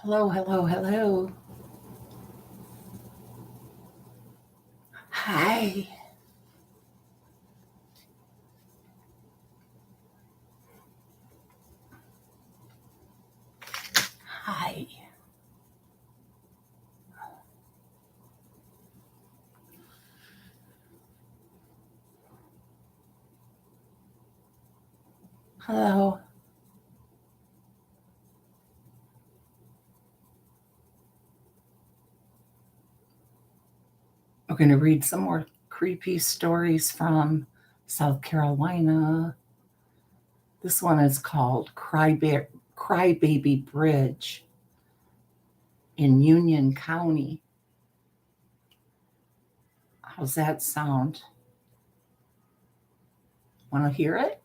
Hello, hello, hello. Hi. Hi. Hello. We're going to read some more creepy stories from South Carolina. This one is called Crybaby Bridge in Union County. How's that sound? Want to hear it?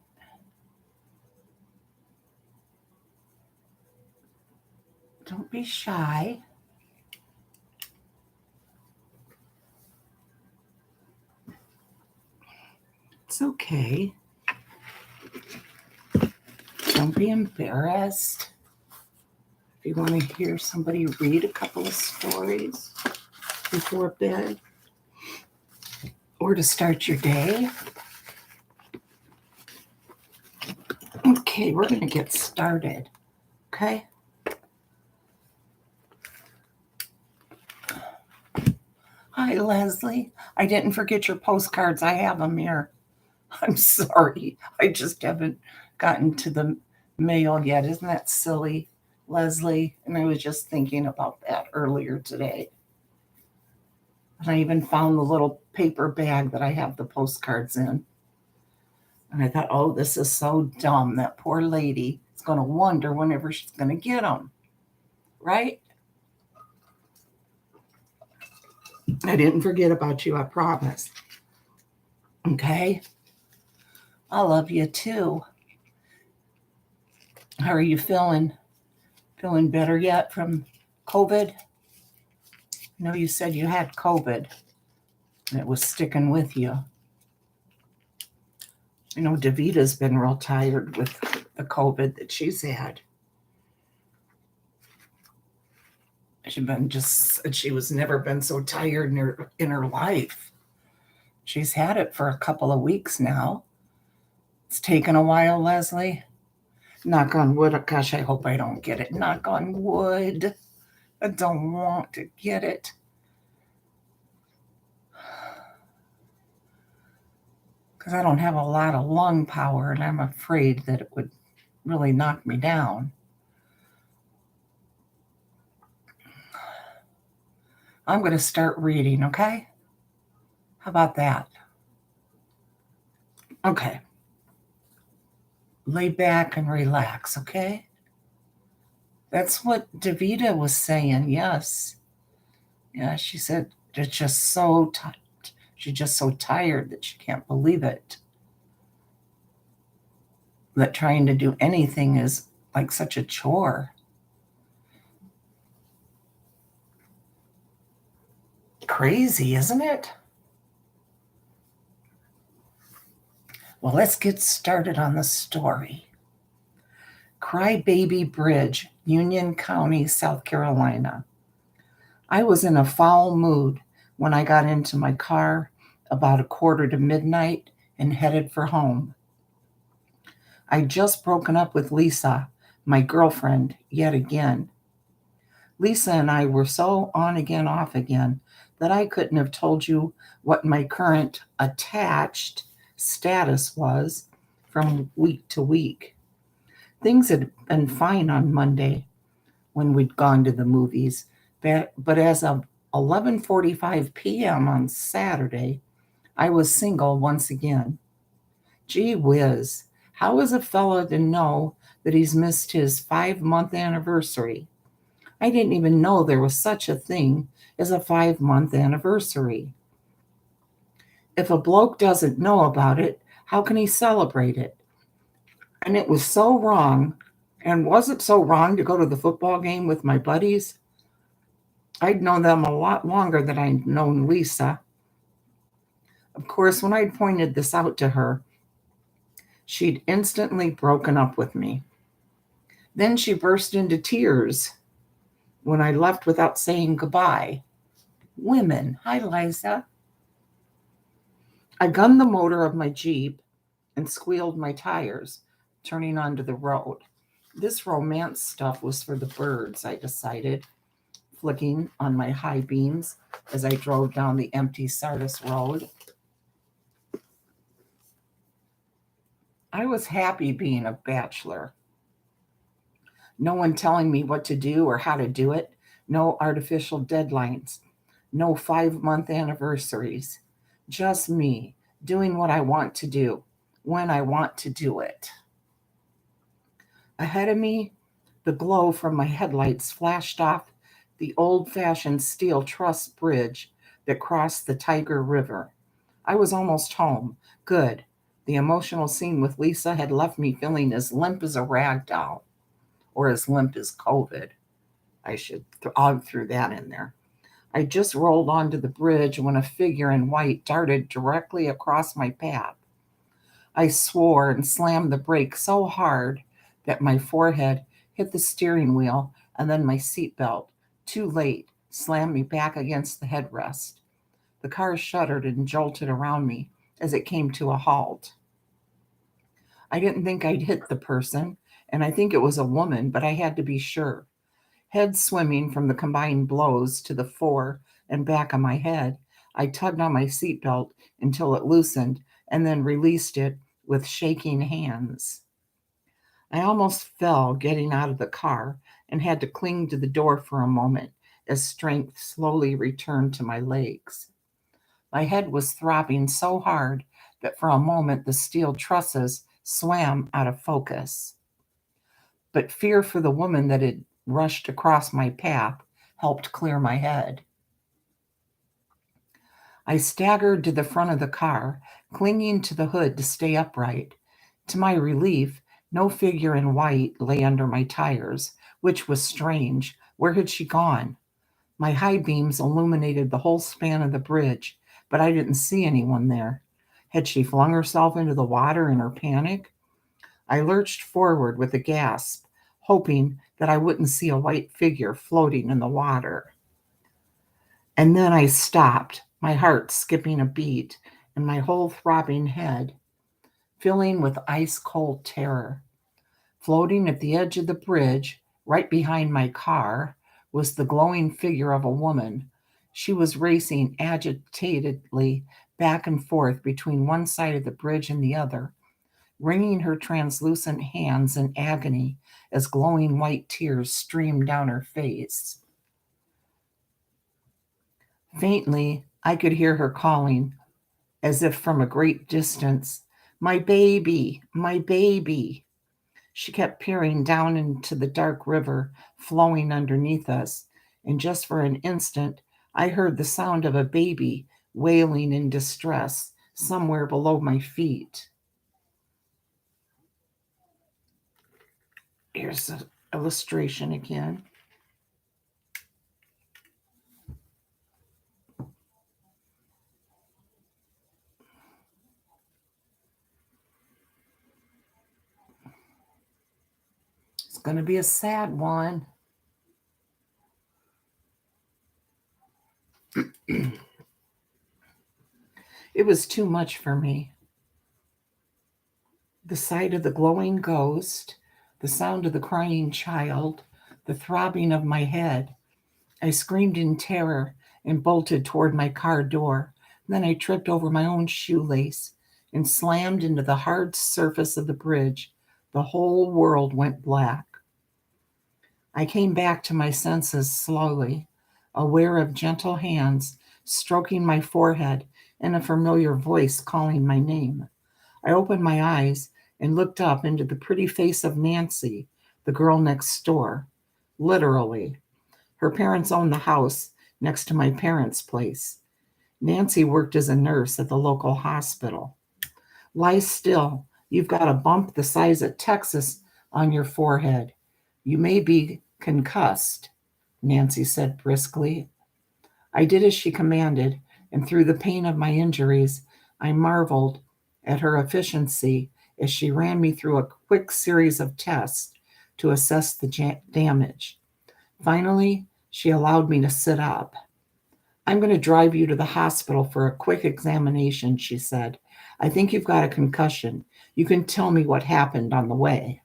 Don't be shy. It's okay. Don't be embarrassed. If you want to hear somebody read a couple of stories before bed or to start your day. Okay, we're going to get started. Okay? Hi, Leslie. I didn't forget your postcards. I have them here. I'm sorry. I just haven't gotten to the mail yet. Isn't that silly, Leslie? And I was just thinking about that earlier today. And I even found the little paper bag that I have the postcards in. And I thought, oh, this is so dumb. That poor lady is going to wonder whenever she's going to get them, right? I didn't forget about you, I promise. Okay? I love you too. How are you feeling? Feeling better yet from COVID? I know you said you had COVID and it was sticking with you. I know Davita's been real tired with the COVID that she's had. She was never been so tired in her life. She's had it for a couple of weeks now. It's taken a while, Leslie. Knock on wood. Gosh, I hope I don't get it. Knock on wood. I don't want to get it. Because I don't have a lot of lung power and I'm afraid that it would really knock me down. I'm going to start reading, okay? How about that? Okay. Lay back and relax, okay? That's what Davita was saying, yes. Yeah, she said it's just so she's just so tired that she can't believe it. That trying to do anything is like such a chore. Crazy, isn't it? Well, let's get started on the story. Crybaby Bridge, Union County, South Carolina. I was in a foul mood when I got into my car about a quarter to midnight and headed for home. I'd just broken up with Lisa, my girlfriend, yet again. Lisa and I were so on again, off again, that I couldn't have told you what my current attached status was from week to week. Things had been fine on Monday when we'd gone to the movies, but as of 11:45 p.m. on Saturday, I was single once again. Gee whiz, how is a fellow to know that he's missed his 5-month anniversary? I didn't even know there was such a thing as a 5-month anniversary. If a bloke doesn't know about it, how can he celebrate it? And it was so wrong. And was it so wrong to go to the football game with my buddies? I'd known them a lot longer than I'd known Lisa. Of course, when I'd pointed this out to her, she'd instantly broken up with me. Then she burst into tears. when I left without saying goodbye. Women. Hi, Liza. I gunned the motor of my Jeep and squealed my tires, turning onto the road. This romance stuff was for the birds, I decided, flicking on my high beams as I drove down the empty Sardis Road. I was happy being a bachelor. No one telling me what to do or how to do it. No artificial deadlines. No 5-month anniversaries. Just me doing what I want to do when I want to do it. Ahead of me, the glow from my headlights flashed off the old fashioned steel truss bridge that crossed the Tiger River. I was almost home. Good. The emotional scene with Lisa had left me feeling as limp as a rag doll, or as limp as COVID. I threw that in there. I just rolled onto the bridge when a figure in white darted directly across my path. I swore and slammed the brake so hard that my forehead hit the steering wheel and then my seatbelt, too late, slammed me back against the headrest. The car shuddered and jolted around me as it came to a halt. I didn't think I'd hit the person, and I think it was a woman, but I had to be sure. Head swimming from the combined blows to the fore and back of my head, I tugged on my seatbelt until it loosened and then released it with shaking hands. I almost fell getting out of the car and had to cling to the door for a moment as strength slowly returned to my legs. My head was throbbing so hard that for a moment the steel trusses swam out of focus. But fear for the woman that had rushed across my path helped clear my head. I staggered to the front of the car, clinging to the hood to stay upright. To my relief, no figure in white lay under my tires, which was strange. Where had she gone? My high beams illuminated the whole span of the bridge, but I didn't see anyone there. Had she flung herself into the water in her panic? I lurched forward with a gasp, hoping that I wouldn't see a white figure floating in the water. And then I stopped, my heart skipping a beat and my whole throbbing head filling with ice cold terror. Floating at the edge of the bridge, right behind my car, was the glowing figure of a woman. She was racing agitatedly back and forth between one side of the bridge and the other, wringing her translucent hands in agony as glowing white tears streamed down her face. Faintly, I could hear her calling, as if from a great distance, "My baby, my baby." She kept peering down into the dark river flowing underneath us, and just for an instant, I heard the sound of a baby wailing in distress somewhere below my feet. Here's the illustration again. It's going to be a sad one. It was too much for me. The sight of the glowing ghost, the sound of the crying child, the throbbing of my head. I screamed in terror and bolted toward my car door. Then I tripped over my own shoelace and slammed into the hard surface of the bridge. The whole world went black. I came back to my senses slowly, aware of gentle hands stroking my forehead and a familiar voice calling my name. I opened my eyes and looked up into the pretty face of Nancy, the girl next door. Literally. Her parents owned the house next to my parents' place. Nancy worked as a nurse at the local hospital. Lie still. You've got a bump the size of Texas on your forehead. You may be concussed, Nancy said briskly. I did as she commanded, and through the pain of my injuries, I marveled at her efficiency as she ran me through a quick series of tests to assess the damage. Finally, She allowed me to sit up. I'm going to drive you to the hospital for a quick examination, she said. I think you've got a concussion. You can tell me what happened on the way.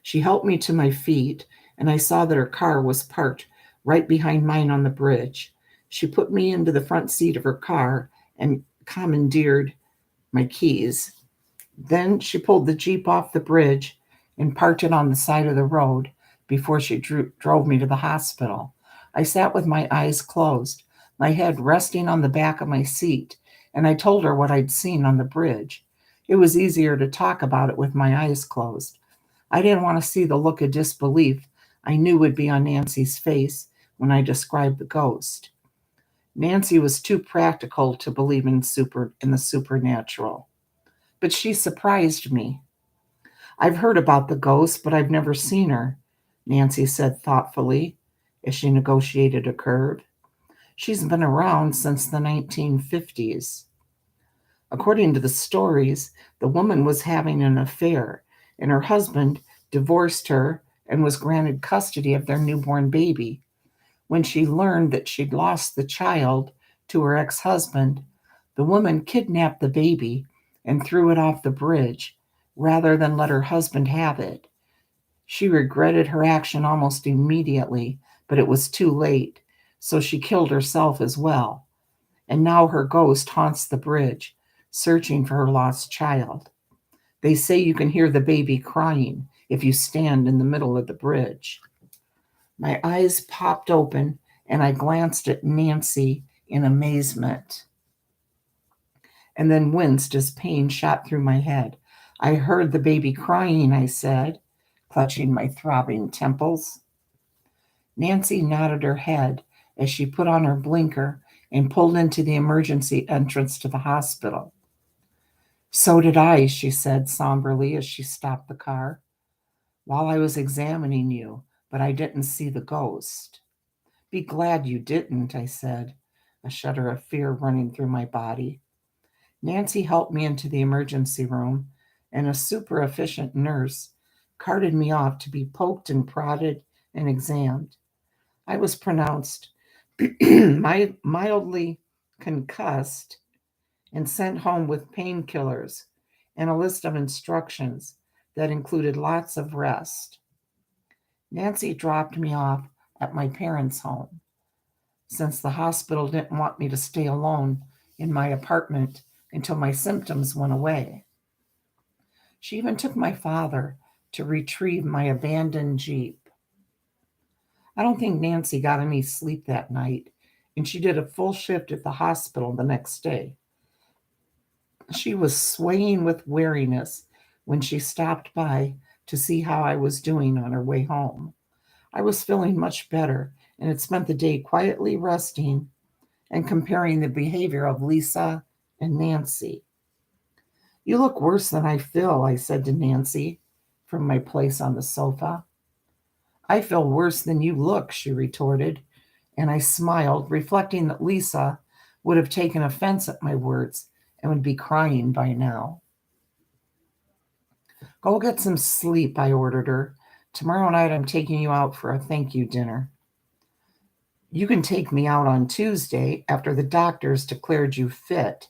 She helped me to my feet, and I saw that her car was parked right behind mine on the bridge. She put me into the front seat of her car and commandeered my keys. Then she pulled the Jeep off the bridge and parked it on the side of the road before she drove me to the hospital. I sat with my eyes closed, my head resting on the back of my seat, and I told her what I'd seen on the bridge. It was easier to talk about it with my eyes closed. I didn't want to see the look of disbelief I knew would be on Nancy's face when I described the ghost. Nancy was too practical to believe in the supernatural. But she surprised me. I've heard about the ghost, but I've never seen her, Nancy said thoughtfully as she negotiated a curve. She's been around since the 1950s. According to the stories, the woman was having an affair, and her husband divorced her and was granted custody of their newborn baby. When she learned that she'd lost the child to her ex husband, the woman kidnapped the baby and threw it off the bridge rather than let her husband have it. She regretted her action almost immediately, but it was too late, so she killed herself as well. And now her ghost haunts the bridge, searching for her lost child. They say you can hear the baby crying if you stand in the middle of the bridge. My eyes popped open and I glanced at Nancy in amazement and then winced as pain shot through my head. I heard the baby crying, I said, clutching my throbbing temples. Nancy nodded her head as she put on her blinker and pulled into the emergency entrance to the hospital. So did I, she said somberly as she stopped the car. While I was examining you, but I didn't see the ghost. Be glad you didn't, I said, a shudder of fear running through my body. Nancy helped me into the emergency room, and a super efficient nurse carted me off to be poked and prodded and examined. I was pronounced mildly concussed and sent home with painkillers and a list of instructions that included lots of rest. Nancy dropped me off at my parents' home. Since the hospital didn't want me to stay alone in my apartment until my symptoms went away. She even took my father to retrieve my abandoned Jeep. I don't think Nancy got any sleep that night, and she did a full shift at the hospital the next day. She was swaying with weariness when she stopped by to see how I was doing on her way home. I was feeling much better and had spent the day quietly resting and comparing the behavior of Lisa and Nancy. You look worse than I feel, I said to Nancy from my place on the sofa. I feel worse than you look, she retorted, and I smiled, reflecting that Lisa would have taken offense at my words and would be crying by now. Go get some sleep, I ordered her. Tomorrow night I'm taking you out for a thank you dinner. You can take me out on Tuesday after the doctors declared you fit,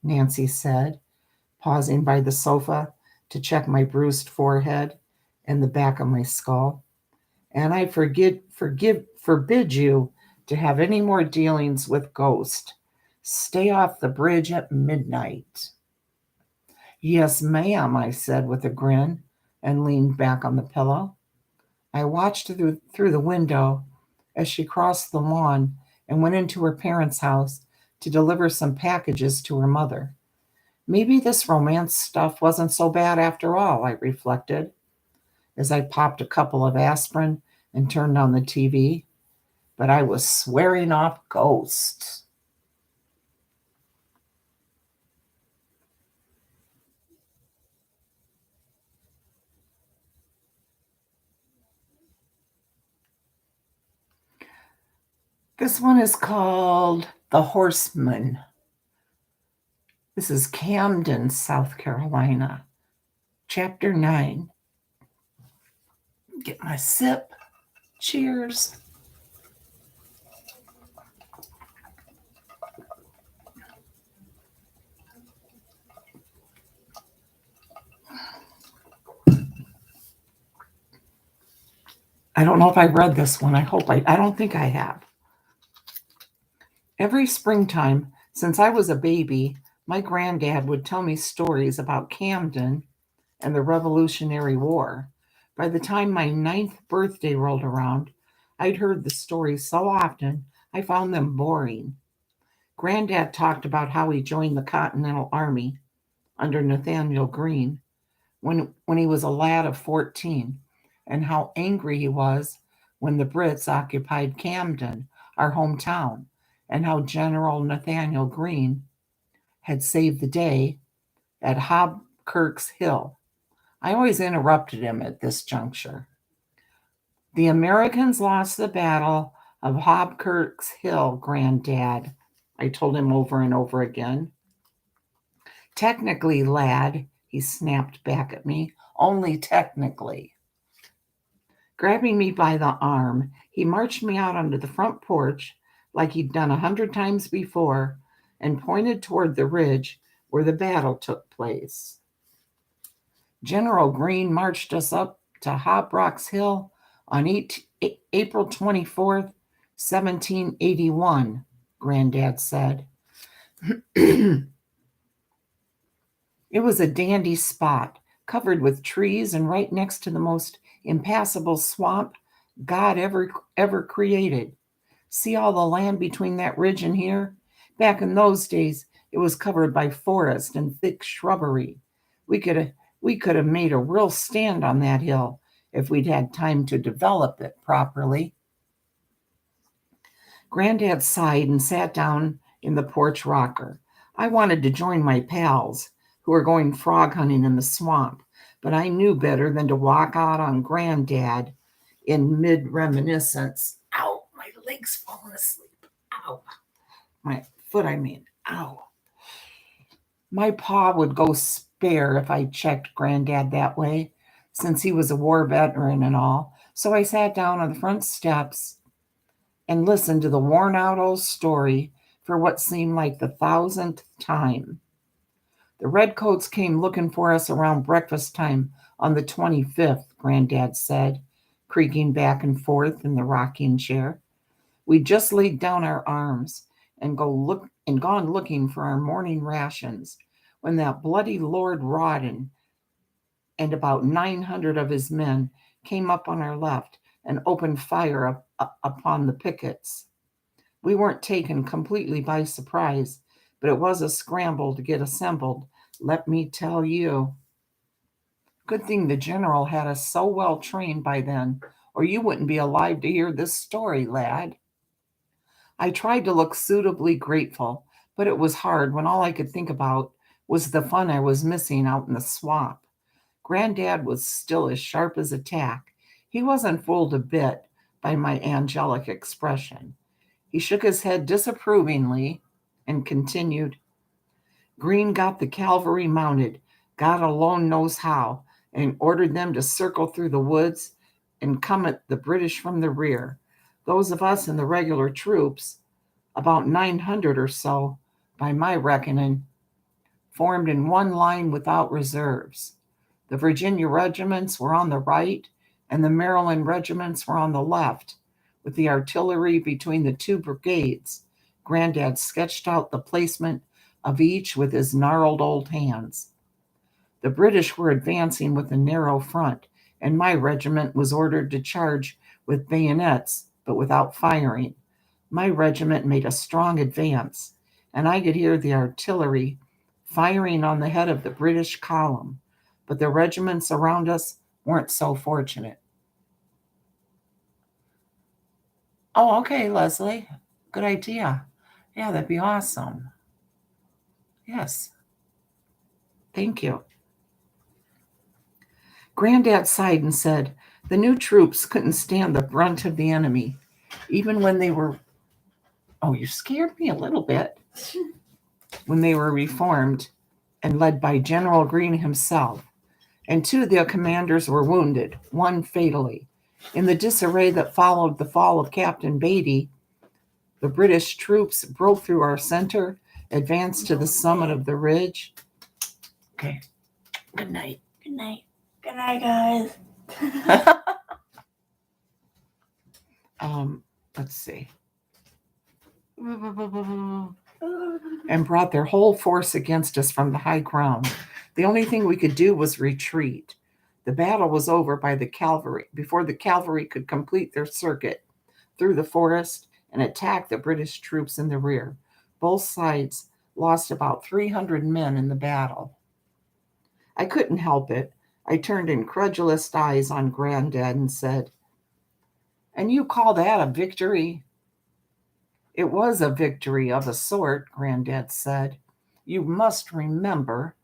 Nancy said, pausing by the sofa to check my bruised forehead and the back of my skull. And I forbid you to have any more dealings with ghosts. Stay off the bridge at midnight. Yes, ma'am, I said with a grin and leaned back on the pillow. I watched through the window as she crossed the lawn and went into her parents' house to deliver some packages to her mother. Maybe this romance stuff wasn't so bad after all, I reflected, as I popped a couple of aspirin and turned on the TV. But I was swearing off ghosts. This one is called The Horseman. This is Camden, South Carolina. Chapter 9. Get my sip. Cheers. I don't know if I've read this one. I don't think I have. Every springtime since I was a baby, my granddad would tell me stories about Camden and the Revolutionary War. By the time my ninth birthday rolled around, I'd heard the stories so often I found them boring. Granddad talked about how he joined the Continental Army under Nathaniel Greene when he was a lad of 14, and how angry he was when the Brits occupied Camden, our hometown, and how General Nathaniel Greene had saved the day at Hobkirk's Hill. I always interrupted him at this juncture. The Americans lost the Battle of Hobkirk's Hill, Granddad, I told him over and over again. Technically, lad, he snapped back at me, only technically. Grabbing me by the arm, he marched me out onto the front porch like he'd done 100 times before and pointed toward the ridge where the battle took place. General Greene marched us up to Hobrock's Hill on April 24th, 1781, Granddad said. It was a dandy spot, covered with trees and right next to the most impassable swamp God ever created. See all the land between that ridge and here? Back in those days, it was covered by forest and thick shrubbery. We could have made a real stand on that hill if we'd had time to develop it properly. Granddad sighed and sat down in the porch rocker. I wanted to join my pals who were going frog hunting in the swamp, but I knew better than to walk out on Granddad in mid-reminiscence. Ow, my leg's falling asleep. Ow. My foot, ow. My paw would go spare if I checked Granddad that way, since he was a war veteran and all. So I sat down on the front steps and listened to the worn-out old story for what seemed like the 1,000th time. The redcoats came looking for us around breakfast time on the 25th, Granddad said, creaking back and forth in the rocking chair. We'd just laid down our arms and gone looking for our morning rations when that bloody Lord Rawdon and about 900 of his men came up on our left and opened fire upon the pickets. We weren't taken completely by surprise, but it was a scramble to get assembled, let me tell you. Good thing the general had us so well trained by then, or you wouldn't be alive to hear this story, lad. I tried to look suitably grateful, but it was hard when all I could think about was the fun I was missing out in the swamp. Granddad was still as sharp as a tack. He wasn't fooled a bit by my angelic expression. He shook his head disapprovingly and continued, Greene got the cavalry mounted, God alone knows how, and ordered them to circle through the woods and come at the British from the rear. Those of us in the regular troops, about 900 or so, by my reckoning, formed in one line without reserves. The Virginia regiments were on the right, and the Maryland regiments were on the left, with the artillery between the two brigades. Granddad sketched out the placement of each with his gnarled old hands. The British were advancing with a narrow front, and my regiment was ordered to charge with bayonets, but without firing. My regiment made a strong advance, and I could hear the artillery firing on the head of the British column, but the regiments around us weren't so fortunate. Oh, okay, Leslie. Good idea. Yeah, that'd be awesome. Yes. Thank you. Granddad sighed and said, the new troops couldn't stand the brunt of the enemy, even when they were, oh, you scared me a little bit, when they were reformed and led by General Greene himself. And two of their commanders were wounded, one fatally. In the disarray that followed the fall of Captain Beatty, the British troops broke through our center, advanced to the summit of the ridge. Okay. Good night. Good night. Good night, guys. Let's see. And brought their whole force against us from the high ground. The only thing we could do was retreat. The battle was over by the cavalry before the cavalry could complete their circuit through the forest and attack the British troops in the rear. Both sides lost about 300 men in the battle. I couldn't help it. I turned incredulous eyes on Granddad and said, "And you call that a victory?" "It was a victory of a sort," Granddad said. "You must remember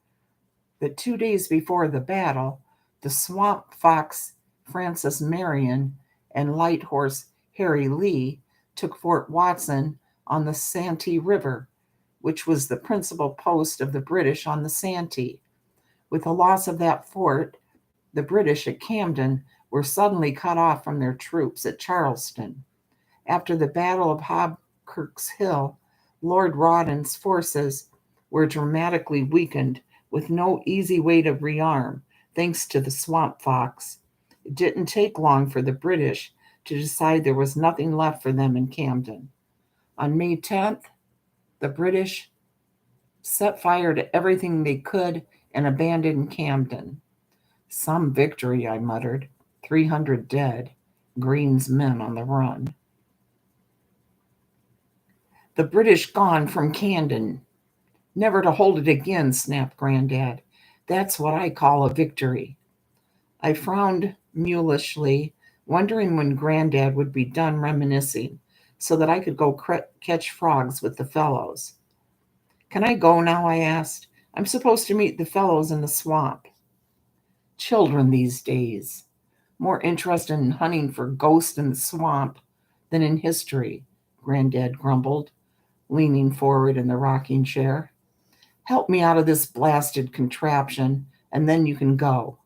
that 2 days before the battle, the swamp fox Francis Marion and light horse Harry Lee took Fort Watson on the Santee River, which was the principal post of the British on the Santee. With the loss of that fort, the British at Camden were suddenly cut off from their troops at Charleston. After the Battle of Hobkirk's Hill, Lord Rawdon's forces were dramatically weakened with no easy way to rearm, thanks to the swamp fox. It didn't take long for the British to decide there was nothing left for them in Camden. On May 10th, the British set fire to everything they could and abandoned Camden. "Some victory," I muttered. 300 dead, Greene's men on the run. "The British gone from Camden, never to hold it again," snapped Granddad. "That's what I call a victory." I frowned mulishly, wondering when Granddad would be done reminiscing so that I could go catch frogs with the fellows. "Can I go now?" I asked. "I'm supposed to meet the fellows in the swamp." Children these days, more interested in hunting for ghosts in the swamp than in history, Granddad grumbled, leaning forward in the rocking chair. "Help me out of this blasted contraption, and then you can go."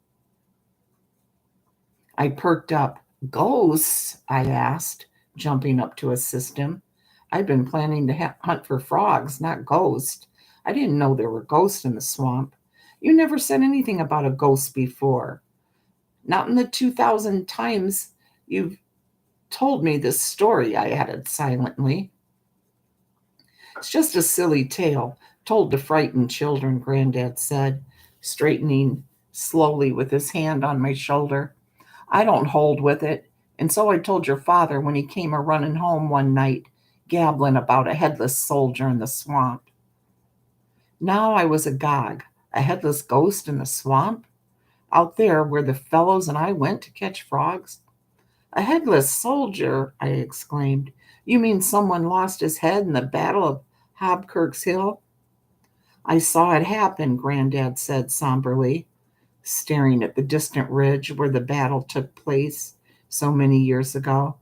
I perked up. "Ghosts?" I asked, jumping up to assist him. I'd been planning to hunt for frogs, not ghosts. I didn't know there were ghosts in the swamp. "You never said anything about a ghost before." "Not in the 2,000 times you've told me this story," I added silently. "It's just a silly tale told to frighten children," Granddad said, straightening slowly with his hand on my shoulder. "I don't hold with it, and so I told your father when he came a running home one night, gabbling about a headless soldier in the swamp." Now I was agog. A headless ghost in the swamp? Out there where the fellows and I went to catch frogs? "A headless soldier!" I exclaimed. "You mean someone lost his head in the Battle of Hobkirk's Hill?" "I saw it happen," Granddad said somberly, staring at the distant ridge where the battle took place so many years ago.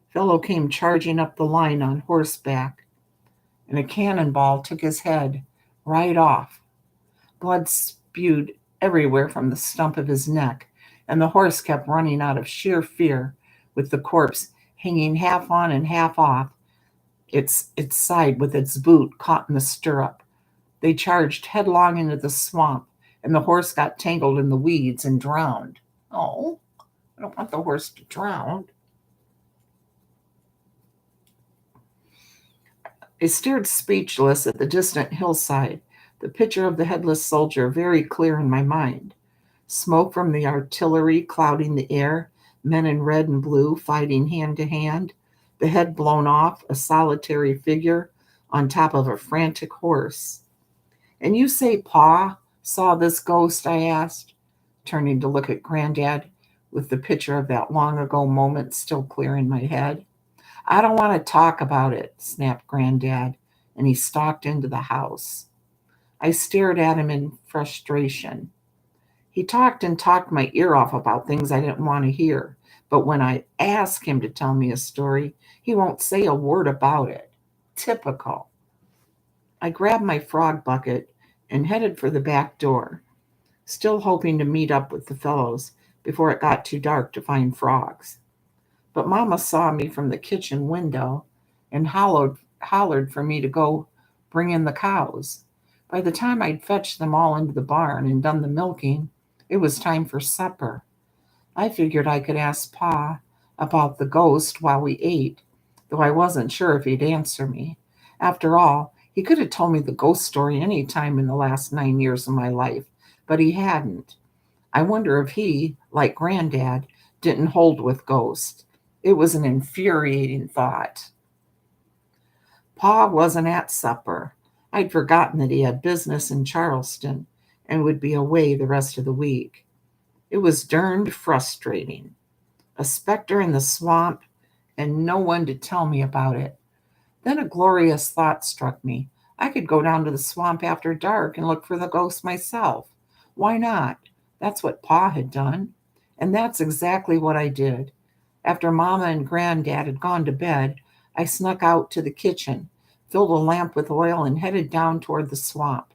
Fellow came charging up the line on horseback, and a cannonball took his head right off. Blood spewed everywhere from the stump of his neck, and the horse kept running out of sheer fear, with the corpse hanging half on and half off, its side with its boot caught in the stirrup. They charged headlong into the swamp, and the horse got tangled in the weeds and drowned. Oh, I don't want the horse to drown. I stared speechless at the distant hillside, the picture of the headless soldier very clear in my mind. Smoke from the artillery clouding the air, men in red and blue fighting hand to hand, the head blown off, a solitary figure on top of a frantic horse. "And you say Pa saw this ghost?" I asked, turning to look at Granddad with the picture of that long ago moment still clear in my head. "I don't want to talk about it," snapped Granddad, and he stalked into the house. I stared at him in frustration. He talked and talked my ear off about things I didn't want to hear, but when I ask him to tell me a story, he won't say a word about it. Typical. I grabbed my frog bucket and headed for the back door, still hoping to meet up with the fellows, before it got too dark to find frogs. But Mama saw me from the kitchen window and hollered for me to go bring in the cows. By the time I'd fetched them all into the barn and done the milking, it was time for supper. I figured I could ask Pa about the ghost while we ate, though I wasn't sure if he'd answer me. After all, he could have told me the ghost story any time in the last 9 years of my life, but he hadn't. I wonder if he, like Granddad, didn't hold with ghosts. It was an infuriating thought. Pa wasn't at supper. I'd forgotten that he had business in Charleston and would be away the rest of the week. It was derned frustrating. A specter in the swamp and no one to tell me about it. Then a glorious thought struck me. I could go down to the swamp after dark and look for the ghost myself. Why not? That's what Pa had done. And that's exactly what I did. After Mama and Granddad had gone to bed, I snuck out to the kitchen, filled a lamp with oil, and headed down toward the swamp.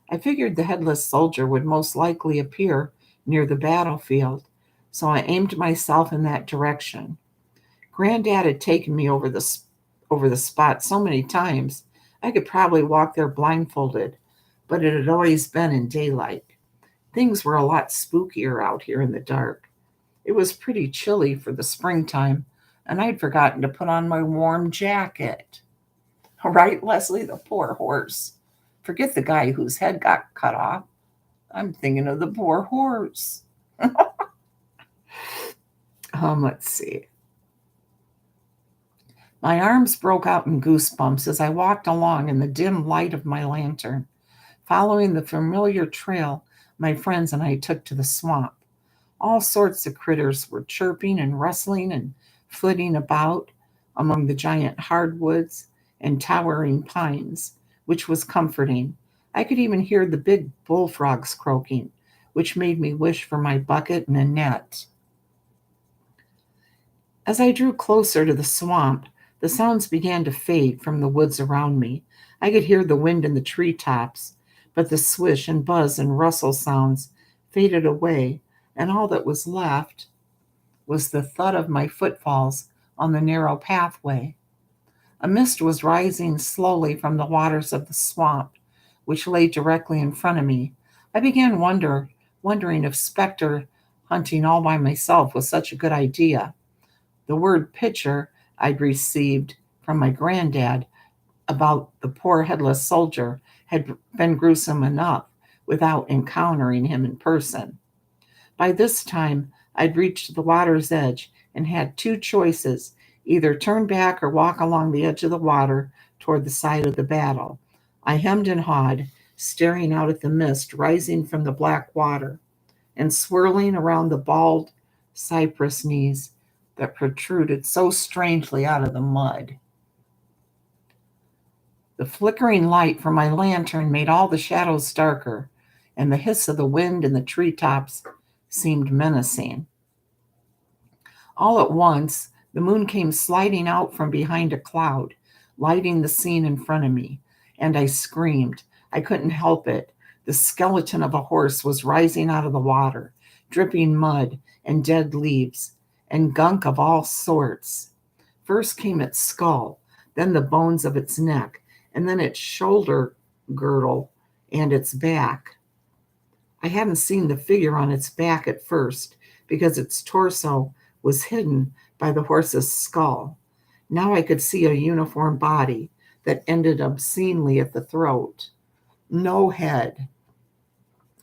I figured the headless soldier would most likely appear near the battlefield, so I aimed myself in that direction. Granddad had taken me over the spot so many times I could probably walk there blindfolded, but it had always been in daylight. Things were a lot spookier out here in the dark. It was pretty chilly for the springtime, and I'd forgotten to put on my warm jacket. Right, Leslie, the poor horse. Forget the guy whose head got cut off. I'm thinking of the poor horse. Let's see. My arms broke out in goosebumps as I walked along in the dim light of my lantern, following the familiar trail my friends and I took to the swamp. All sorts of critters were chirping and rustling and flitting about among the giant hardwoods and towering pines, which was comforting. I could even hear the big bullfrogs croaking, which made me wish for my bucket and a net. As I drew closer to the swamp, the sounds began to fade from the woods around me. I could hear the wind in the treetops, but the swish and buzz and rustle sounds faded away, and all that was left was the thud of my footfalls on the narrow pathway. A mist was rising slowly from the waters of the swamp, which lay directly in front of me. I began wondering if specter hunting all by myself was such a good idea. The word picture I'd received from my granddad about the poor headless soldier had been gruesome enough without encountering him in person. By this time, I'd reached the water's edge and had two choices: either turn back or walk along the edge of the water toward the site of the battle. I hemmed and hawed, staring out at the mist rising from the black water and swirling around the bald cypress knees that protruded so strangely out of the mud. The flickering light from my lantern made all the shadows darker, and the hiss of the wind in the treetops seemed menacing. All at once, the moon came sliding out from behind a cloud, lighting the scene in front of me, and I screamed. I couldn't help it. The skeleton of a horse was rising out of the water, dripping mud and dead leaves and gunk of all sorts. First came its skull, then the bones of its neck, and then its shoulder girdle and its back. I hadn't seen the figure on its back at first because its torso was hidden by the horse's skull. Now I could see a uniform body that ended obscenely at the throat. No head.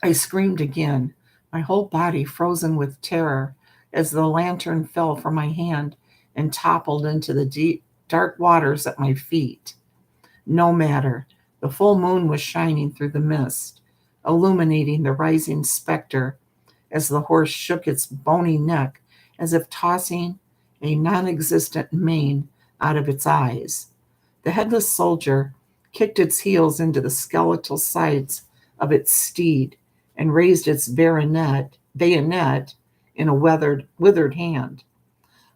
I screamed again, my whole body frozen with terror as the lantern fell from my hand and toppled into the deep, dark waters at my feet. No matter. The full moon was shining through the mist, illuminating the rising specter as the horse shook its bony neck as if tossing a non-existent mane out of its eyes. The headless soldier kicked its heels into the skeletal sides of its steed and raised its bayonet in a withered hand.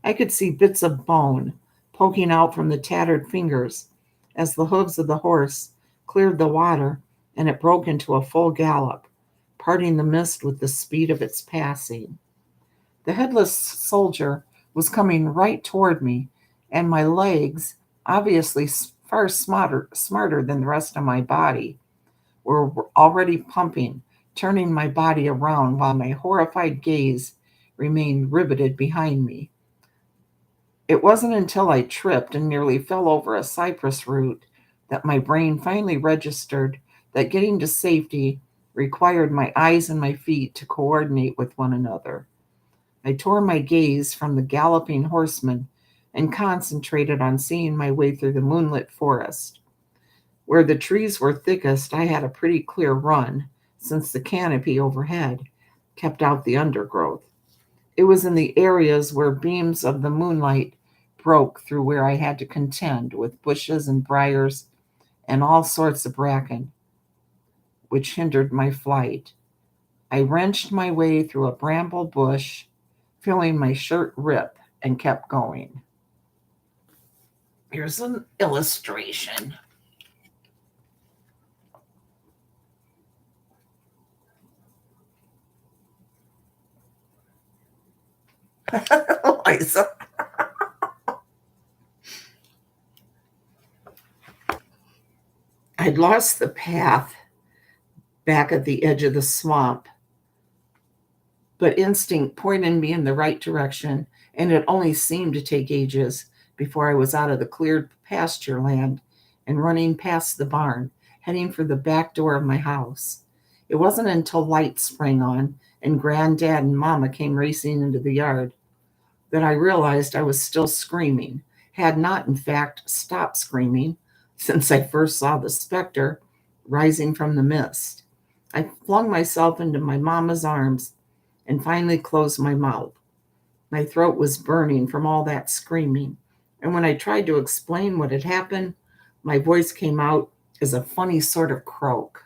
I could see bits of bone poking out from the tattered fingers as the hooves of the horse cleared the water and it broke into a full gallop, parting the mist with the speed of its passing. The headless soldier was coming right toward me, and my legs, obviously far smarter than the rest of my body, were already pumping, turning my body around while my horrified gaze remained riveted behind me. It wasn't until I tripped and nearly fell over a cypress root that my brain finally registered that getting to safety required my eyes and my feet to coordinate with one another. I tore my gaze from the galloping horseman and concentrated on seeing my way through the moonlit forest. Where the trees were thickest, I had a pretty clear run, since the canopy overhead kept out the undergrowth. It was in the areas where beams of the moonlight broke through where I had to contend with bushes and briars and all sorts of bracken, which hindered my flight. I wrenched my way through a bramble bush, feeling my shirt rip, and kept going. Here's an illustration. Liza. I'd lost the path back at the edge of the swamp, but instinct pointed me in the right direction, and it only seemed to take ages before I was out of the cleared pasture land and running past the barn, heading for the back door of my house. It wasn't until lights sprang on and Granddad and Mama came racing into the yard that I realized I was still screaming, had not, in fact, stopped screaming since I first saw the specter rising from the mist. I flung myself into my mama's arms and finally closed my mouth. My throat was burning from all that screaming, and when I tried to explain what had happened, my voice came out as a funny sort of croak.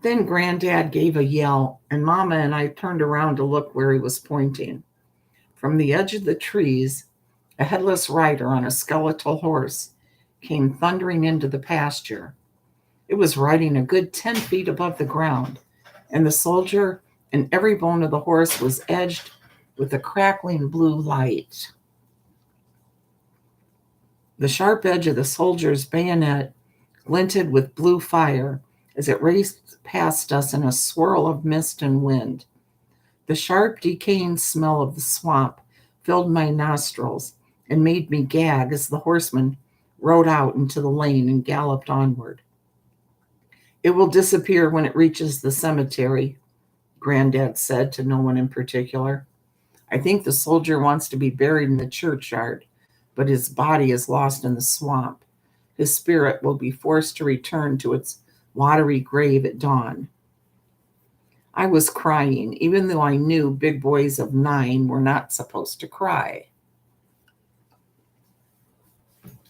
Then Granddad gave a yell, and Mama and I turned around to look where he was pointing. From the edge of the trees, a headless rider on a skeletal horse came thundering into the pasture. It was riding a good 10 feet above the ground, and the soldier and every bone of the horse was edged with a crackling blue light. The sharp edge of the soldier's bayonet glinted with blue fire as it raced past us in a swirl of mist and wind. The sharp, decaying smell of the swamp filled my nostrils and made me gag as the horseman rode out into the lane and galloped onward. It will disappear when it reaches the cemetery, Granddad said to no one in particular. I think the soldier wants to be buried in the churchyard, but his body is lost in the swamp. His spirit will be forced to return to its watery grave at dawn. I was crying, even though I knew big boys of 9 were not supposed to cry.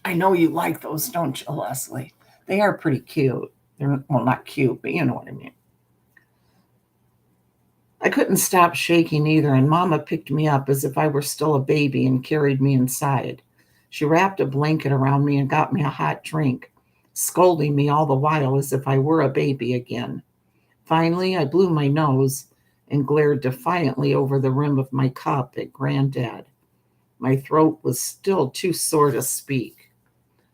I know you like those, don't you, Leslie? They are pretty cute. They're, well, not cute, but you know what I mean. I couldn't stop shaking either, and Mama picked me up as if I were still a baby and carried me inside. She wrapped a blanket around me and got me a hot drink, scolding me all the while as if I were a baby again. Finally, I blew my nose and glared defiantly over the rim of my cup at Granddad. My throat was still too sore to speak.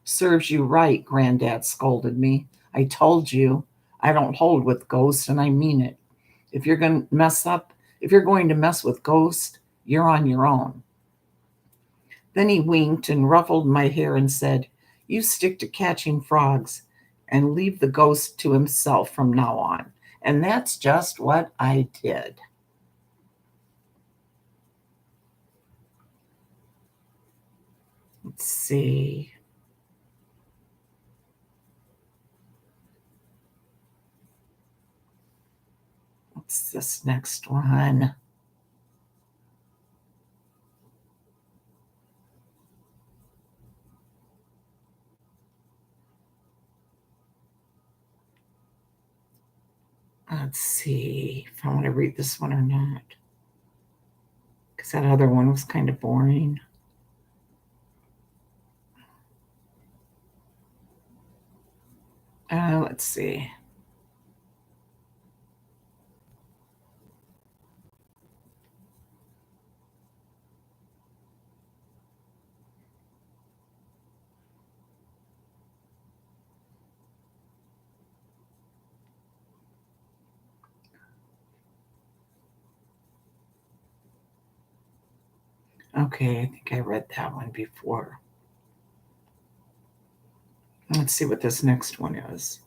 Serves you right, Granddad scolded me. I told you I don't hold with ghosts, and I mean it. If you're going to mess up, if you're going to mess with ghosts, you're on your own. Then he winked and ruffled my hair and said, You stick to catching frogs and leave the ghost to himself from now on. And that's just what I did. Let's see. What's this next one? Let's see if I want to read this one or not. Because that other one was kind of boring. Let's see. Okay, I think I read that one before. Let's see what this next one is.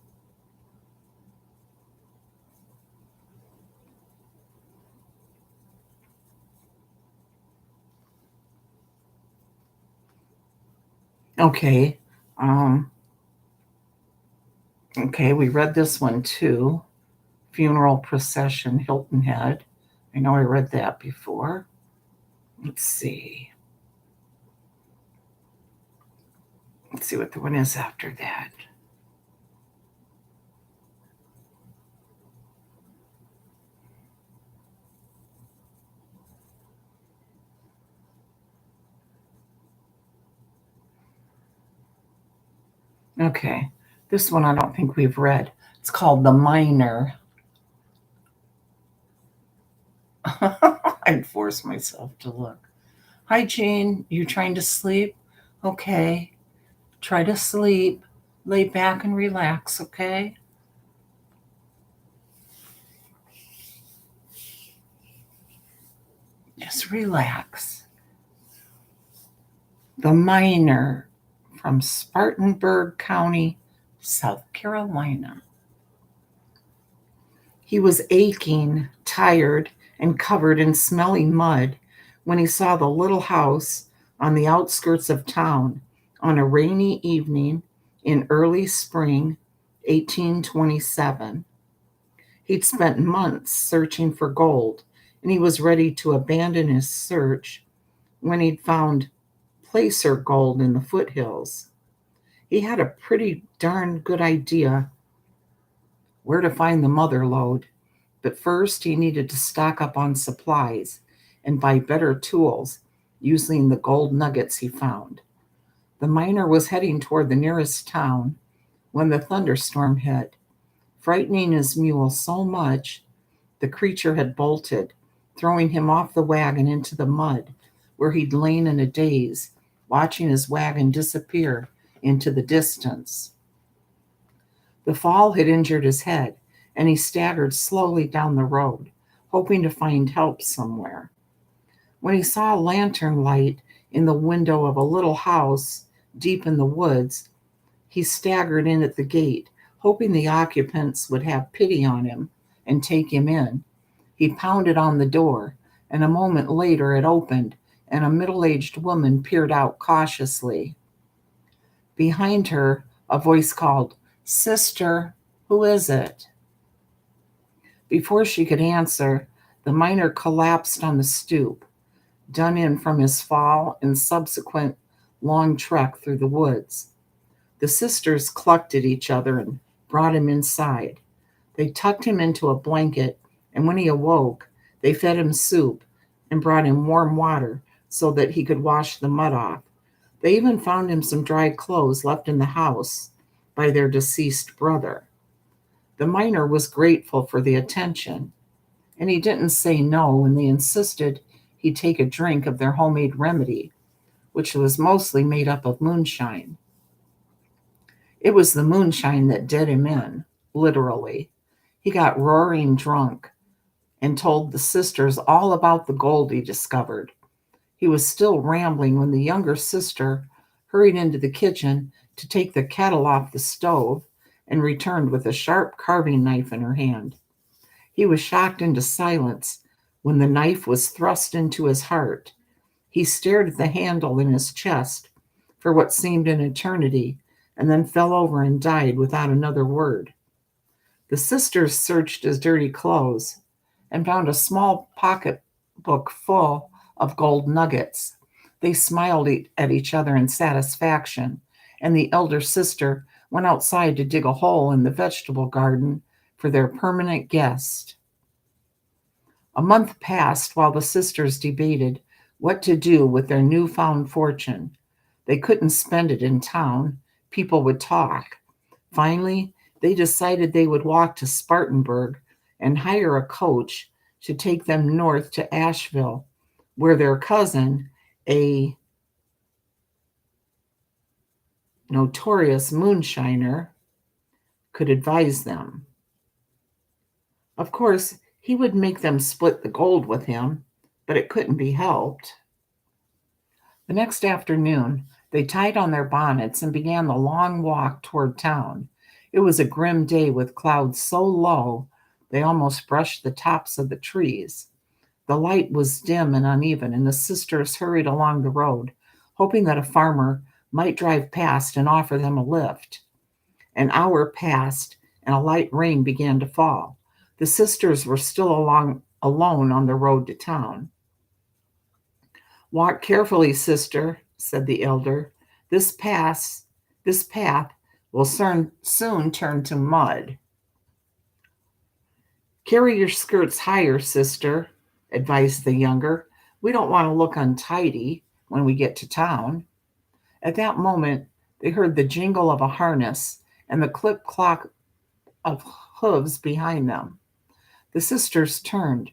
Okay. Um, okay, we read this one too. Funeral Procession, Hilton Head. I know I read that before. Let's see. Let's see what the one is after that. Okay. This one I don't think we've read. It's called The Miner. I'd force myself to look. Hi, Jane. You trying to sleep? Okay. Try to sleep. Lay back and relax, okay? Just relax. The Miner from Spartanburg County, South Carolina. He was aching, tired, and covered in smelly mud when he saw the little house on the outskirts of town on a rainy evening in early spring 1827. He'd spent months searching for gold, and he was ready to abandon his search when he'd found placer gold in the foothills. He had a pretty darn good idea where to find the mother lode. But first, he needed to stock up on supplies and buy better tools using the gold nuggets he found. The miner was heading toward the nearest town when the thunderstorm hit, frightening his mule so much the creature had bolted, throwing him off the wagon into the mud, where he'd lain in a daze, watching his wagon disappear into the distance. The fall had injured his head, and he staggered slowly down the road, hoping to find help somewhere. When he saw a lantern light in the window of a little house deep in the woods, he staggered in at the gate, hoping the occupants would have pity on him and take him in. He pounded on the door, and a moment later it opened, and a middle aged woman peered out cautiously. Behind her, a voice called, "Sister, who is it?" Before she could answer, the miner collapsed on the stoop, done in from his fall and subsequent long trek through the woods. The sisters clucked at each other and brought him inside. They tucked him into a blanket, and when he awoke, they fed him soup and brought him warm water so that he could wash the mud off. They even found him some dry clothes left in the house by their deceased brother. The miner was grateful for the attention, and he didn't say no when they insisted he take a drink of their homemade remedy, which was mostly made up of moonshine. It was the moonshine that did him in, literally. He got roaring drunk and told the sisters all about the gold he discovered. He was still rambling when the younger sister hurried into the kitchen to take the kettle off the stove and returned with a sharp carving knife in her hand. He was shocked into silence when the knife was thrust into his heart. He stared at the handle in his chest for what seemed an eternity and then fell over and died without another word. The sisters searched his dirty clothes and found a small pocketbook full of gold nuggets. They smiled at each other in satisfaction, and the elder sister went outside to dig a hole in the vegetable garden for their permanent guest. A month passed while the sisters debated what to do with their newfound fortune. They couldn't spend it in town. People would talk. Finally, they decided they would walk to Spartanburg and hire a coach to take them north to Asheville, where their cousin, a notorious moonshiner, could advise them. Of course, he would make them split the gold with him, but it couldn't be helped. The next afternoon, they tied on their bonnets and began the long walk toward town. It was a grim day with clouds so low they almost brushed the tops of the trees. The light was dim and uneven, and the sisters hurried along the road, hoping that a farmer might drive past and offer them a lift. An hour passed, and a light rain began to fall. The sisters were still alone on the road to town. "Walk carefully, sister," said the elder. This pass, this path will soon turn to mud. "Carry your skirts higher, sister," advised the younger. "We don't want to look untidy when we get to town." At that moment, they heard the jingle of a harness and the clip clop of hooves behind them. The sisters turned,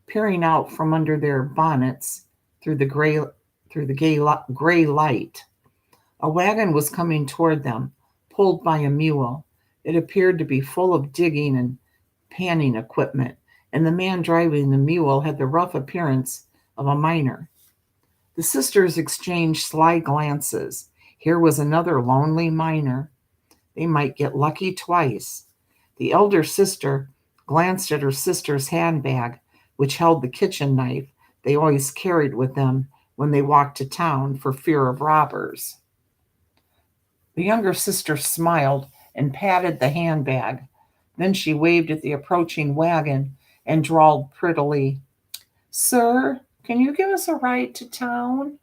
peering out from under their bonnets through the gray light. A wagon was coming toward them, pulled by a mule. It appeared to be full of digging and panning equipment, and the man driving the mule had the rough appearance of a miner. The sisters exchanged sly glances. Here was another lonely miner. They might get lucky twice. The elder sister glanced at her sister's handbag, which held the kitchen knife they always carried with them when they walked to town for fear of robbers. The younger sister smiled and patted the handbag. Then she waved at the approaching wagon and drawled prettily, "Sir, can you give us a ride to town?"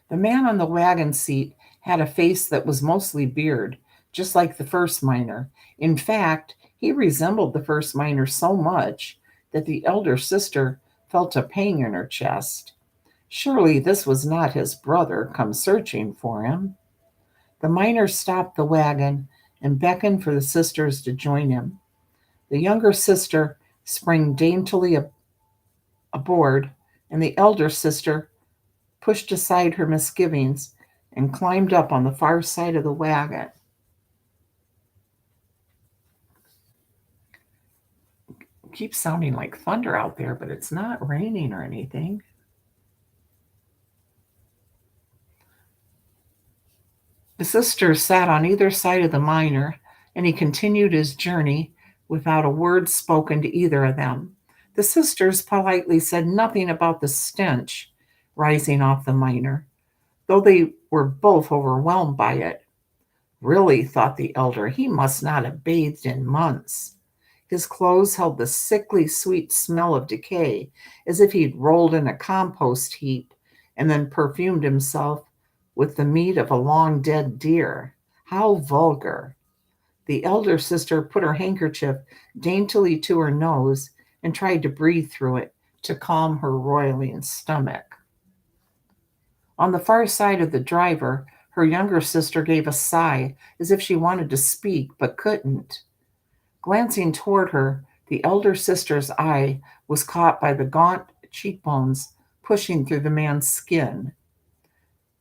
The man on the wagon seat had a face that was mostly beard, just like the first miner. In fact, he resembled the first miner so much that the elder sister felt a pang in her chest. Surely this was not his brother come searching for him. The miner stopped the wagon and beckoned for the sisters to join him. The younger sister sprang daintily aboard, and the elder sister pushed aside her misgivings and climbed up on the far side of the wagon. It keeps sounding like thunder out there, but it's not raining or anything. The sisters sat on either side of the miner, and he continued his journey without a word spoken to either of them. The sisters politely said nothing about the stench rising off the miner, though they were both overwhelmed by it. Really, thought the elder, he must not have bathed in months. His clothes held the sickly sweet smell of decay, as if he'd rolled in a compost heap and then perfumed himself with the meat of a long dead deer. How vulgar. The elder sister put her handkerchief daintily to her nose and tried to breathe through it to calm her roiling stomach. On the far side of the driver, her younger sister gave a sigh as if she wanted to speak but couldn't. Glancing toward her, the elder sister's eye was caught by the gaunt cheekbones pushing through the man's skin.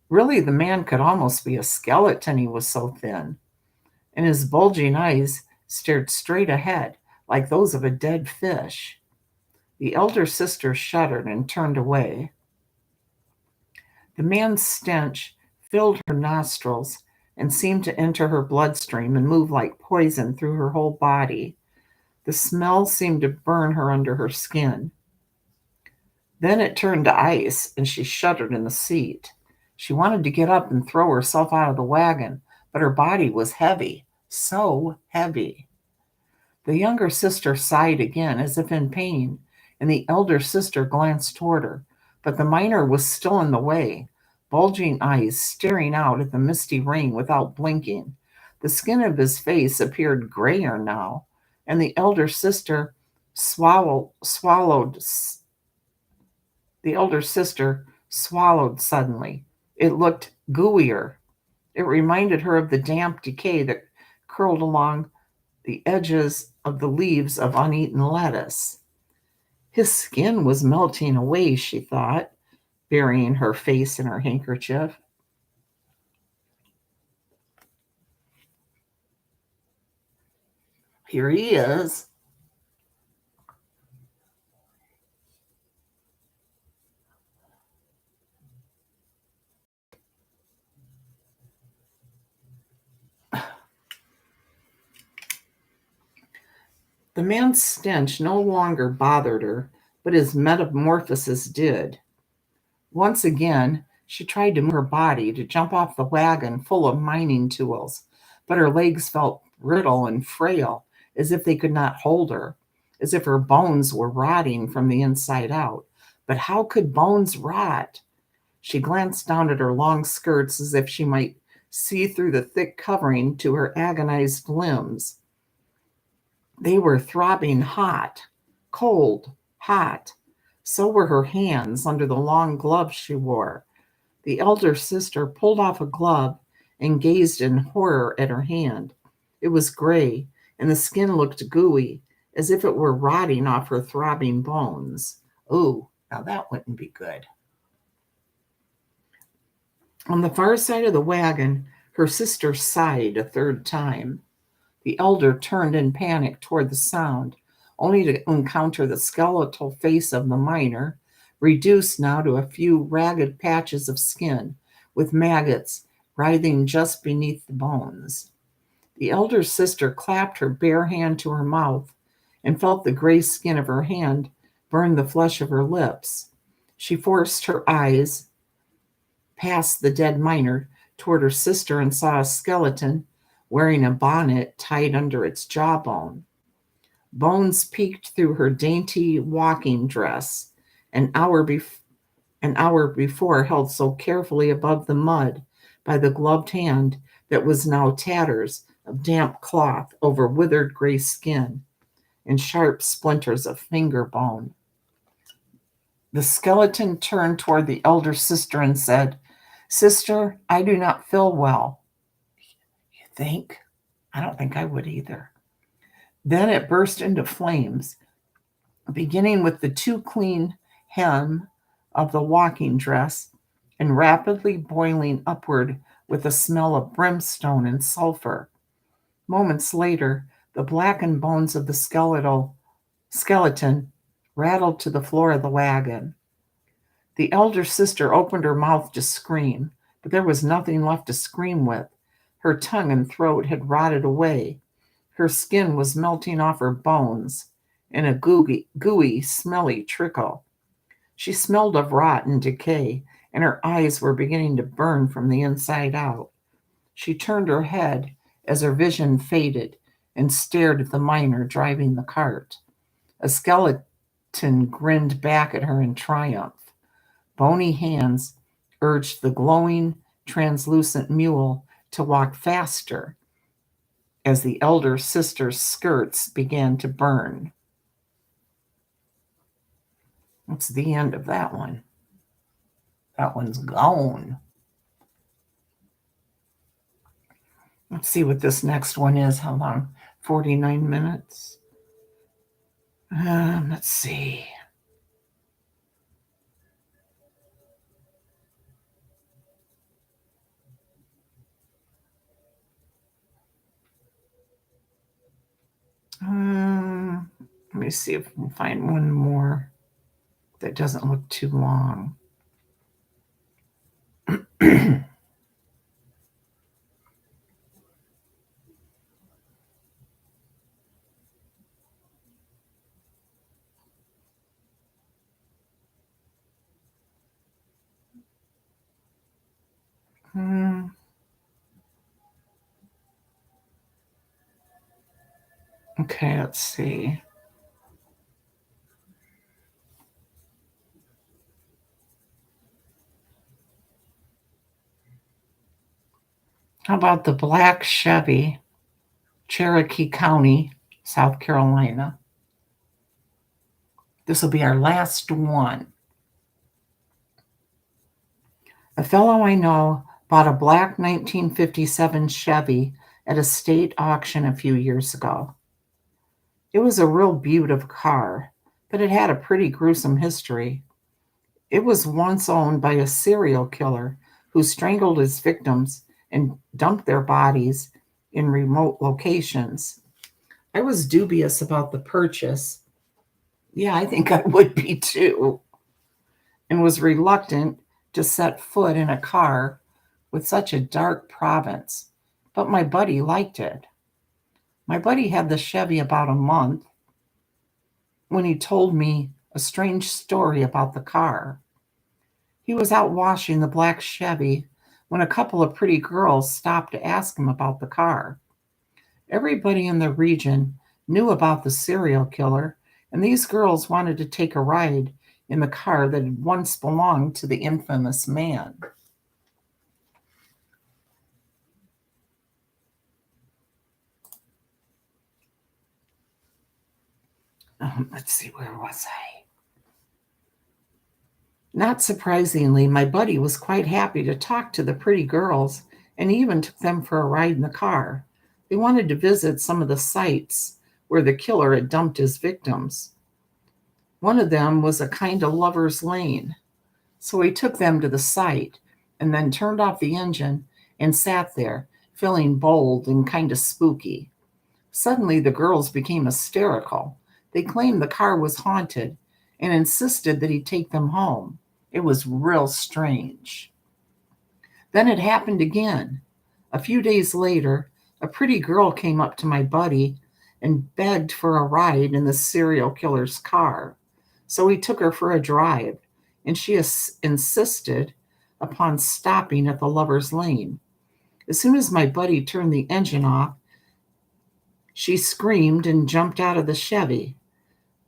Really, the man could almost be a skeleton, he was so thin, and his bulging eyes stared straight ahead, like those of a dead fish. The elder sister shuddered and turned away. The man's stench filled her nostrils and seemed to enter her bloodstream and move like poison through her whole body. The smell seemed to burn her under her skin. Then it turned to ice, and she shuddered in the seat. She wanted to get up and throw herself out of the wagon, but her body was heavy, so heavy. The younger sister sighed again, as if in pain, and the elder sister glanced toward her, but the miner was still in the way, bulging eyes staring out at the misty rain without blinking. The skin of his face appeared grayer now, and the elder sister swallowed. The elder sister swallowed suddenly. It looked gooier. It reminded her of the damp decay that curled along the edges of the leaves of uneaten lettuce. His skin was melting away, she thought, burying her face in her handkerchief. Here he is. The man's stench no longer bothered her, but his metamorphosis did. Once again, she tried to move her body to jump off the wagon full of mining tools, but her legs felt brittle and frail, as if they could not hold her, as if her bones were rotting from the inside out. But how could bones rot? She glanced down at her long skirts as if she might see through the thick covering to her agonized limbs. They were throbbing hot, cold, hot. So were her hands under the long gloves she wore. The elder sister pulled off a glove and gazed in horror at her hand. It was gray, and the skin looked gooey, as if it were rotting off her throbbing bones. Ooh, now that wouldn't be good. On the far side of the wagon, her sister sighed a third time. The elder turned in panic toward the sound, only to encounter the skeletal face of the miner, reduced now to a few ragged patches of skin, with maggots writhing just beneath the bones. The elder sister clapped her bare hand to her mouth and felt the gray skin of her hand burn the flesh of her lips. She forced her eyes past the dead miner toward her sister and saw a skeleton wearing a bonnet tied under its jawbone. Bones peeked through her dainty walking dress, an hour, an hour before held so carefully above the mud by the gloved hand that was now tatters of damp cloth over withered gray skin and sharp splinters of finger bone. The skeleton turned toward the elder sister and said, "Sister, I do not feel well." "You think?" "I don't think I would either." Then it burst into flames, beginning with the too clean hem of the walking dress and rapidly boiling upward with a smell of brimstone and sulfur. Moments later, the blackened bones of the skeleton rattled to the floor of the wagon. The elder sister opened her mouth to scream, but there was nothing left to scream with. Her tongue and throat had rotted away. Her skin was melting off her bones in a gooey, smelly trickle. She smelled of rot and decay, and her eyes were beginning to burn from the inside out. She turned her head as her vision faded and stared at the miner driving the cart. A skeleton grinned back at her in triumph. Bony hands urged the glowing, translucent mule to walk faster as the elder sister's skirts began to burn. That's the end of that one. That one's gone. Let's see what this next one is. How long? 49 minutes. Let's see. Let me see if we can find one more that doesn't look too long. Okay, let's see. How about the black Chevy, Cherokee County, South Carolina? This will be our last one. A fellow I know bought a black 1957 Chevy at a state auction a few years ago. It was a real beaut of a car, but it had a pretty gruesome history. It was once owned by a serial killer who strangled his victims and dumped their bodies in remote locations. I was dubious about the purchase. Yeah, I think I would be too. And was reluctant to set foot in a car with such a dark province. But my buddy liked it. My buddy had the Chevy about a month, when he told me a strange story about the car. He was out washing the black Chevy when a couple of pretty girls stopped to ask him about the car. Everybody in the region knew about the serial killer, and these girls wanted to take a ride in the car that had once belonged to the infamous man. Let's see, where was I? Not surprisingly, my buddy was quite happy to talk to the pretty girls and even took them for a ride in the car. They wanted to visit some of the sites where the killer had dumped his victims. One of them was a kind of lover's lane, so he took them to the site and then turned off the engine and sat there, feeling bold and kind of spooky. Suddenly, the girls became hysterical. They claimed the car was haunted and insisted that he take them home. It was real strange. Then it happened again. A few days later, a pretty girl came up to my buddy and begged for a ride in the serial killer's car. So he took her for a drive, and she insisted upon stopping at the lover's lane. As soon as my buddy turned the engine off, she screamed and jumped out of the Chevy.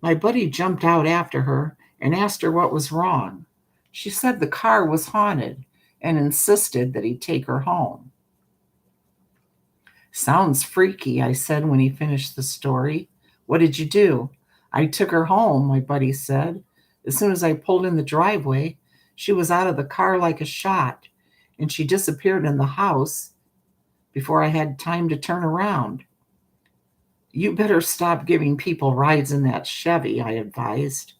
My buddy jumped out after her and asked her what was wrong. She said the car was haunted and insisted that he take her home. Sounds freaky, I said when he finished the story. What did you do? I took her home, my buddy said. As soon as I pulled in the driveway, she was out of the car like a shot, and she disappeared in the house before I had time to turn around. You better stop giving people rides in that Chevy, I advised.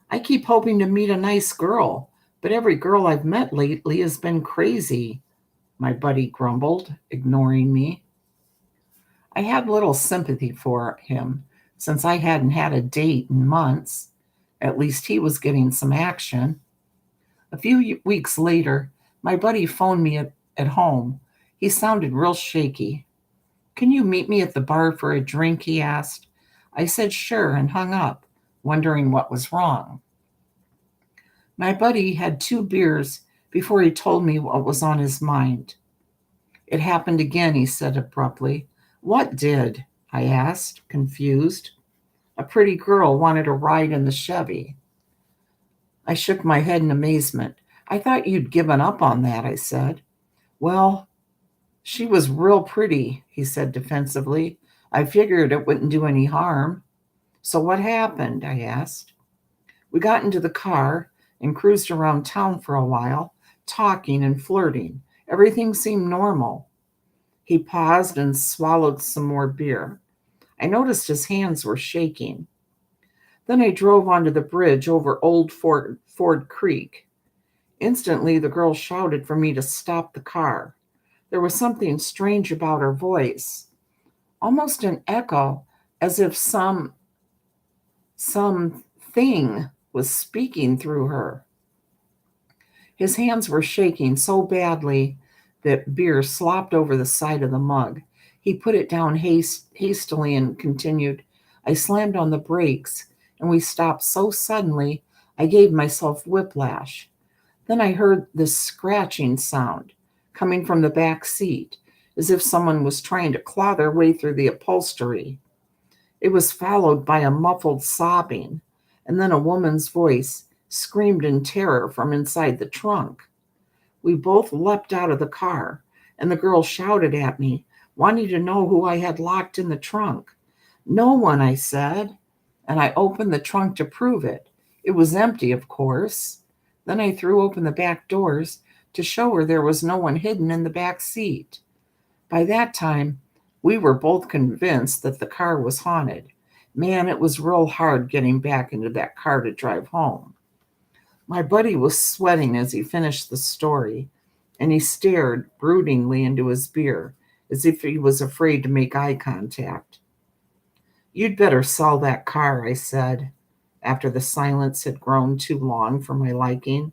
I keep hoping to meet a nice girl, but every girl I've met lately has been crazy, my buddy grumbled, ignoring me. I had little sympathy for him since I hadn't had a date in months. At least he was getting some action. A few weeks later, my buddy phoned me at home. He sounded real shaky. Can you meet me at the bar for a drink? He asked. I said sure and hung up, wondering what was wrong. My buddy had 2 beers before he told me what was on his mind. It happened again, he said abruptly. What did? I asked, confused. A pretty girl wanted a ride in the Chevy. I shook my head in amazement. I thought you'd given up on that, I said. Well, she was real pretty, he said defensively. I figured it wouldn't do any harm. So what happened? I asked. We got into the car and cruised around town for a while, talking and flirting. Everything seemed normal. He paused and swallowed some more beer. I noticed his hands were shaking. Then I drove onto the bridge over Old Ford Creek. Instantly, the girl shouted for me to stop the car. There was something strange about her voice, almost an echo, as if some thing was speaking through her. His hands were shaking so badly that beer slopped over the side of the mug. He put it down hastily and continued, I slammed on the brakes, and we stopped so suddenly I gave myself whiplash. Then I heard this scratching sound coming from the back seat, as if someone was trying to claw their way through the upholstery. It was followed by a muffled sobbing, and then a woman's voice screamed in terror from inside the trunk. We both leapt out of the car, and the girl shouted at me, wanting to know who I had locked in the trunk. No one, I said, and I opened the trunk to prove it. It was empty, of course. Then I threw open the back doors to show her there was no one hidden in the back seat. By that time, we were both convinced that the car was haunted. Man, it was real hard getting back into that car to drive home. My buddy was sweating as he finished the story, and he stared broodingly into his beer, as if he was afraid to make eye contact. You'd better sell that car, I said, after the silence had grown too long for my liking.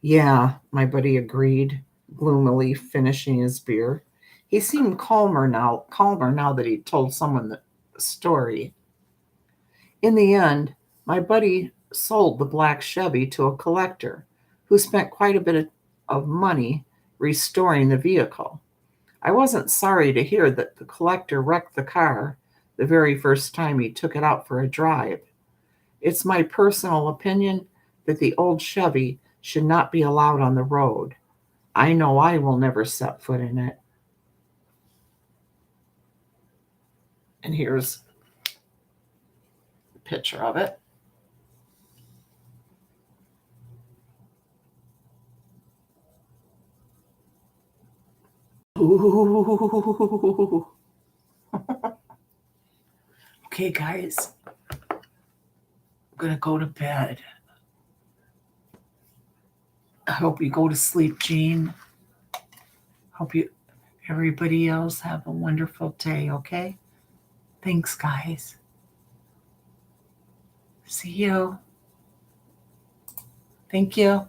Yeah, my buddy agreed, gloomily finishing his beer. He seemed calmer now that he'd told someone the story. In the end, my buddy sold the black Chevy to a collector who spent quite a bit of money restoring the vehicle. I wasn't sorry to hear that the collector wrecked the car the very first time he took it out for a drive. It's my personal opinion that the old Chevy should not be allowed on the road. I know I will never set foot in it. And here's a picture of it. Ooh. Okay, guys, I'm gonna go to bed. I hope you go to sleep, Jean. Hope you everybody else have a wonderful day, okay? Thanks, guys. See you. Thank you.